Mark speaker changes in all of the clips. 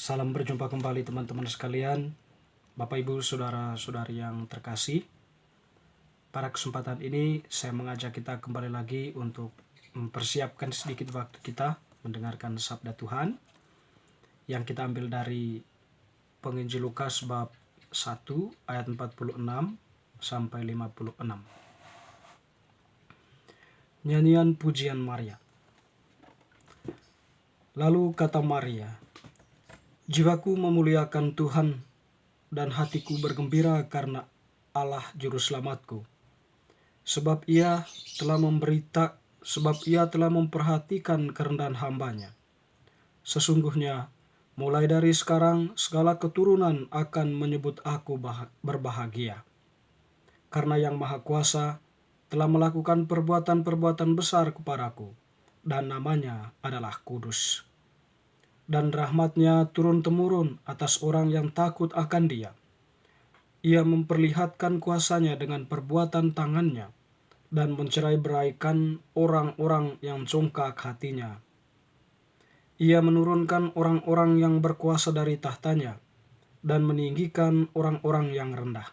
Speaker 1: Salam berjumpa kembali teman-teman sekalian, Bapak Ibu Saudara-saudari yang terkasih. Pada kesempatan ini saya mengajak kita kembali lagi untuk mempersiapkan sedikit waktu kita mendengarkan sabda Tuhan yang kita ambil dari Penginjil Lukas bab 1 ayat 46 sampai 56. Nyanyian pujian Maria. Lalu kata Maria, "Jiwaku memuliakan Tuhan dan hatiku bergembira karena Allah Juru Selamatku. Sebab ia telah memperhatikan kerendahan hambanya. Sesungguhnya, mulai dari sekarang segala keturunan akan menyebut aku berbahagia. Karena Yang Maha Kuasa telah melakukan perbuatan-perbuatan besar kepadaku, dan namanya adalah kudus. Dan rahmat-Nya turun-temurun atas orang yang takut akan Dia. Ia memperlihatkan kuasa-Nya dengan perbuatan tangan-Nya, dan mencerai-beraikan orang-orang yang congkak hatinya. Ia menurunkan orang-orang yang berkuasa dari tahtanya, dan meninggikan orang-orang yang rendah.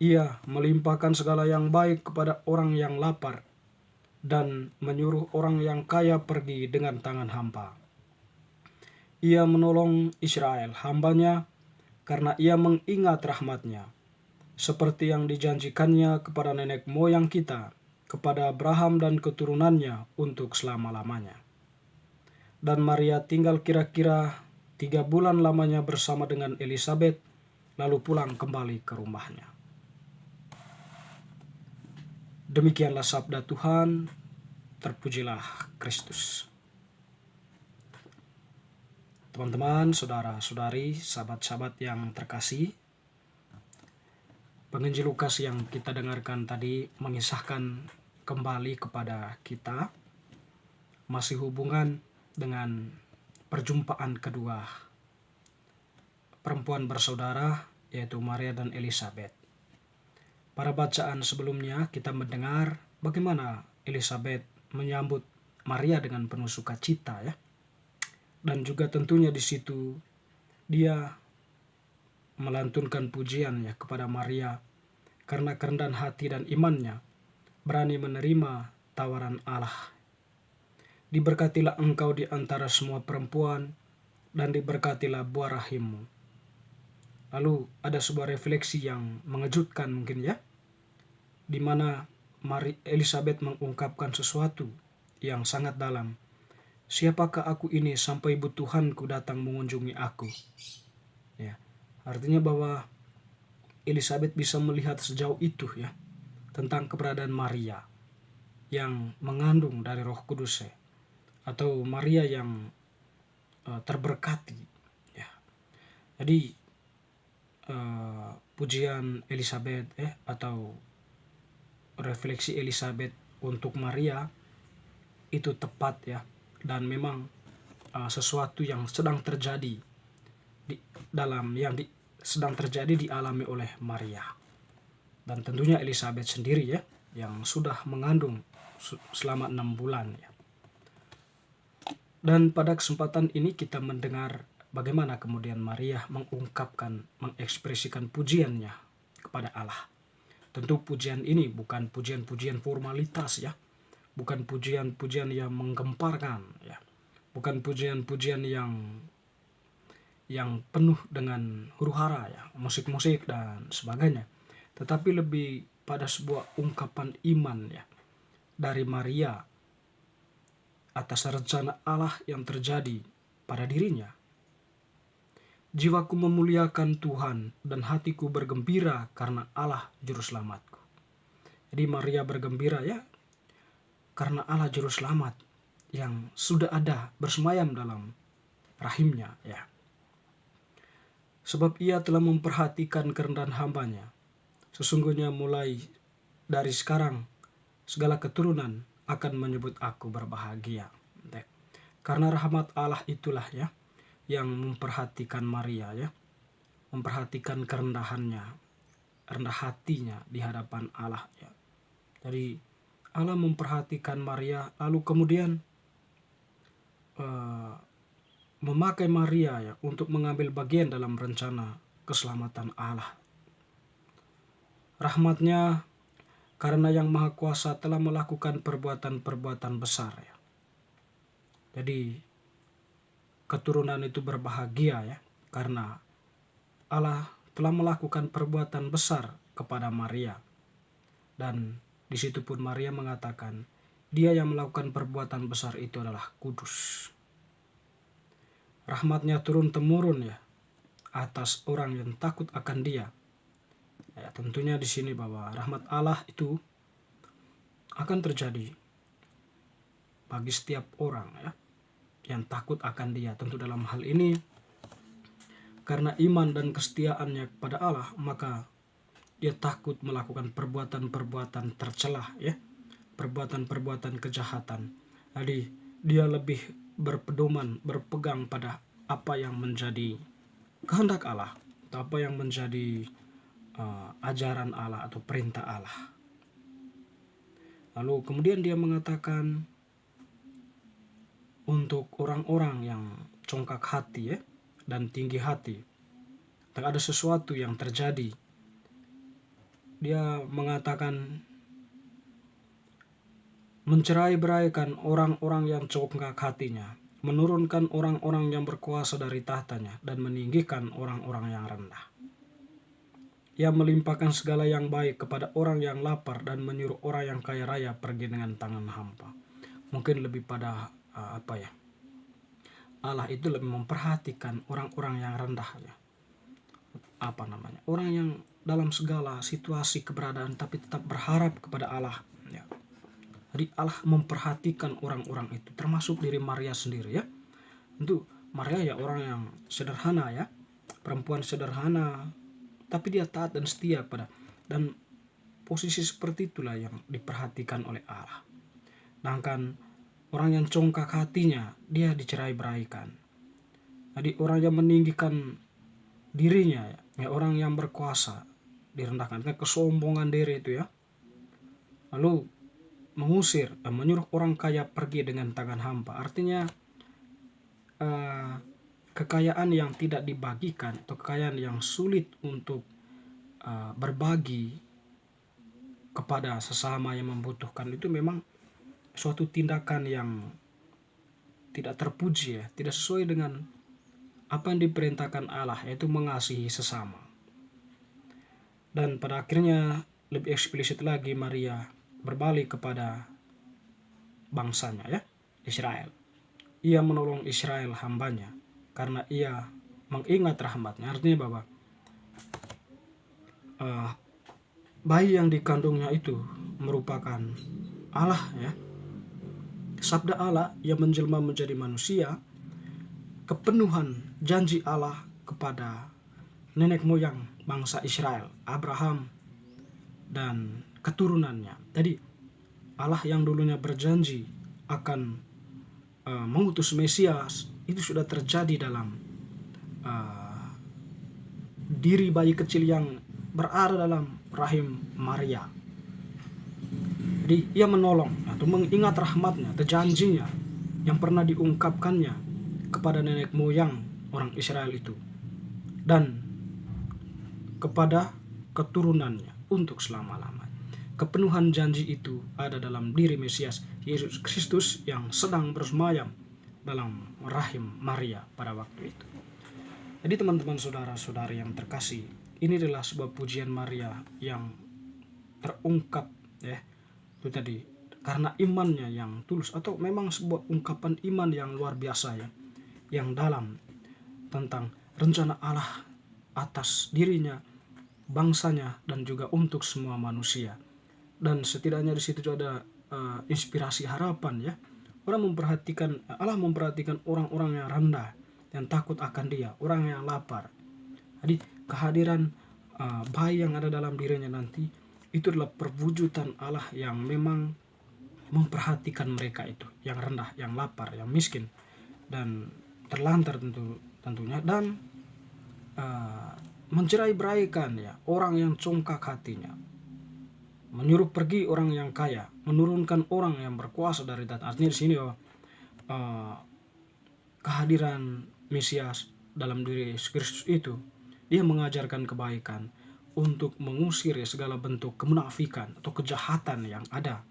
Speaker 1: Ia melimpahkan segala yang baik kepada orang yang lapar, dan menyuruh orang yang kaya pergi dengan tangan hampa. Ia menolong Israel, hamba-Nya, karena Ia mengingat rahmat-Nya, seperti yang dijanjikannya kepada nenek moyang kita, kepada Abraham dan keturunannya untuk selama-lamanya." Dan Maria tinggal kira-kira 3 bulan lamanya bersama dengan Elisabet, lalu pulang kembali ke rumahnya. Demikianlah sabda Tuhan, terpujilah Kristus. Teman-teman, saudara-saudari, sahabat-sahabat yang terkasih, Penginjil Lukas yang kita dengarkan tadi mengisahkan kembali kepada kita masih hubungan dengan perjumpaan kedua perempuan bersaudara, yaitu Maria dan Elisabet. Pada bacaan sebelumnya kita mendengar bagaimana Elisabet menyambut Maria dengan penuh sukacita, ya. Dan juga tentunya di situ dia melantunkan pujian, ya, kepada Maria karena kerendahan hati dan imannya berani menerima tawaran Allah. Diberkatilah engkau di antara semua perempuan, dan diberkatilah buah rahimmu. Lalu ada sebuah refleksi yang mengejutkan mungkin, ya, di mana Elisabet mengungkapkan sesuatu yang sangat dalam. "Siapakah aku ini sampai ibu Tuhanku datang mengunjungi aku?" Ya, artinya bahwa Elisabet bisa melihat sejauh itu, ya, tentang keberadaan Maria yang mengandung dari Roh Kudus, ya, atau Maria yang terberkati, ya. Jadi pujian Elisabet, atau refleksi Elisabet untuk Maria itu tepat, ya, dan memang sesuatu yang sedang terjadi sedang terjadi dialami oleh Maria. Dan tentunya Elisabet sendiri, ya, yang sudah mengandung selama 6 bulan, ya. Dan pada kesempatan ini kita mendengar bagaimana kemudian Maria mengekspresikan pujiannya kepada Allah. Tentu pujian ini bukan pujian-pujian formalitas, ya. Bukan pujian-pujian yang menggemparkan, ya. Bukan pujian-pujian yang penuh dengan huru-hara, ya, musik-musik dan sebagainya. Tetapi lebih pada sebuah ungkapan iman, ya, dari Maria atas rencana Allah yang terjadi pada dirinya. "Jiwaku memuliakan Tuhan dan hatiku bergembira karena Allah Juru Selamatku." Jadi Maria bergembira, ya, karena Allah Juru Selamat yang sudah ada bersemayam dalam rahimnya, ya. "Sebab ia telah memperhatikan kerendahan hambanya. Sesungguhnya mulai dari sekarang segala keturunan akan menyebut aku berbahagia." Karena rahmat Allah itulah, ya, yang memperhatikan Maria, ya, memperhatikan kerendahannya, rendah hatinya di hadapan Allah, ya. Jadi Allah memperhatikan Maria, lalu kemudian memakai Maria ya untuk mengambil bagian dalam rencana keselamatan Allah. Rahmatnya karena Yang Maha Kuasa telah melakukan perbuatan-perbuatan besar ya. Jadi keturunan itu berbahagia ya, karena Allah telah melakukan perbuatan besar kepada Maria. Dan di situ pun Maria mengatakan, Dia yang melakukan perbuatan besar itu adalah kudus. Rahmatnya turun-temurun ya atas orang yang takut akan Dia. Ya, tentunya di sini bahwa rahmat Allah itu akan terjadi bagi setiap orang ya yang takut akan Dia. Tentu dalam hal ini karena iman dan kesetiaannya kepada Allah, maka dia takut melakukan perbuatan-perbuatan tercelah ya, perbuatan-perbuatan kejahatan. Jadi dia lebih berpegang pada apa yang menjadi kehendak Allah, atau apa yang menjadi ajaran Allah atau perintah Allah. Lalu kemudian dia mengatakan untuk orang-orang yang congkak hati ya, dan tinggi hati, tak ada sesuatu yang terjadi. Dia mengatakan mencerai-beraikan orang-orang yang congkak hatinya, menurunkan orang-orang yang berkuasa dari tahtanya, dan meninggikan orang-orang yang rendah. Ia melimpahkan segala yang baik kepada orang yang lapar dan menyuruh orang yang kaya raya pergi dengan tangan hampa. Mungkin lebih pada Allah itu lebih memperhatikan orang-orang yang rendah ya. Orang yang dalam segala situasi keberadaan tapi tetap berharap kepada Allah ya. Jadi Allah memperhatikan orang-orang itu, termasuk diri Maria sendiri ya. Tentu Maria ya orang yang sederhana ya, perempuan sederhana, tapi dia taat dan setia pada, dan posisi seperti itulah yang diperhatikan oleh Allah. Sedangkan orang yang congkak hatinya, dia dicerai-beraikan. Jadi orang yang meninggikan dirinya ya, orang yang berkuasa direndahkan, kesombongan diri itu ya. Lalu mengusir dan menyuruh orang kaya pergi dengan tangan hampa. Artinya kekayaan yang tidak dibagikan atau kekayaan yang sulit untuk berbagi kepada sesama yang membutuhkan itu memang suatu tindakan yang tidak terpuji ya, tidak sesuai dengan apa yang diperintahkan Allah, yaitu mengasihi sesama. Dan pada akhirnya lebih eksplisit lagi Maria berbalik kepada bangsanya ya, Israel. Ia menolong Israel hambanya karena ia mengingat rahmatnya. Artinya bahwa bayi yang dikandungnya itu merupakan Allah ya, sabda Allah yang menjelma menjadi manusia, kepenuhan janji Allah kepada nenek moyang bangsa Israel, Abraham dan keturunannya. Jadi Allah yang dulunya berjanji akan mengutus Mesias, itu sudah terjadi dalam diri bayi kecil yang berada dalam rahim Maria. Jadi ia menolong atau mengingat rahmatnya atau janjinya yang pernah diungkapkannya kepada nenek moyang orang Israel itu dan kepada keturunannya untuk selama-lamanya. Kepenuhan janji itu ada dalam diri Mesias Yesus Kristus yang sedang bersemayam dalam rahim Maria pada waktu itu. Jadi teman-teman saudara-saudari yang terkasih, ini adalah sebuah pujian Maria yang terungkap ya, itu tadi karena imannya yang tulus, atau memang sebuah ungkapan iman yang luar biasa ya, yang dalam tentang rencana Allah atas dirinya, bangsanya, dan juga untuk semua manusia. Dan setidaknya di situ juga ada inspirasi harapan ya. Allah memperhatikan orang-orang yang rendah, yang takut akan Dia, orang yang lapar. Jadi kehadiran bayi yang ada dalam dirinya nanti itu adalah perwujudan Allah yang memang memperhatikan mereka itu, yang rendah, yang lapar, yang miskin, dan terlantar tentunya, dan mencerai-beraikan ya orang yang congkak hatinya, menyuruh pergi orang yang kaya, menurunkan orang yang berkuasa dari tahta. Artinya di sini kehadiran Mesias dalam diri Yesus Kristus itu, dia mengajarkan kebaikan untuk mengusir segala bentuk kemunafikan atau kejahatan yang ada,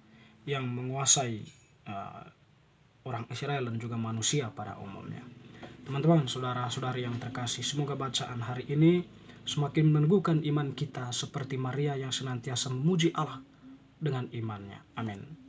Speaker 1: yang menguasai uh, orang Israel dan juga manusia pada umumnya. Teman-teman, saudara-saudari yang terkasih, semoga bacaan hari ini semakin meneguhkan iman kita seperti Maria yang senantiasa memuji Allah dengan imannya. Amin.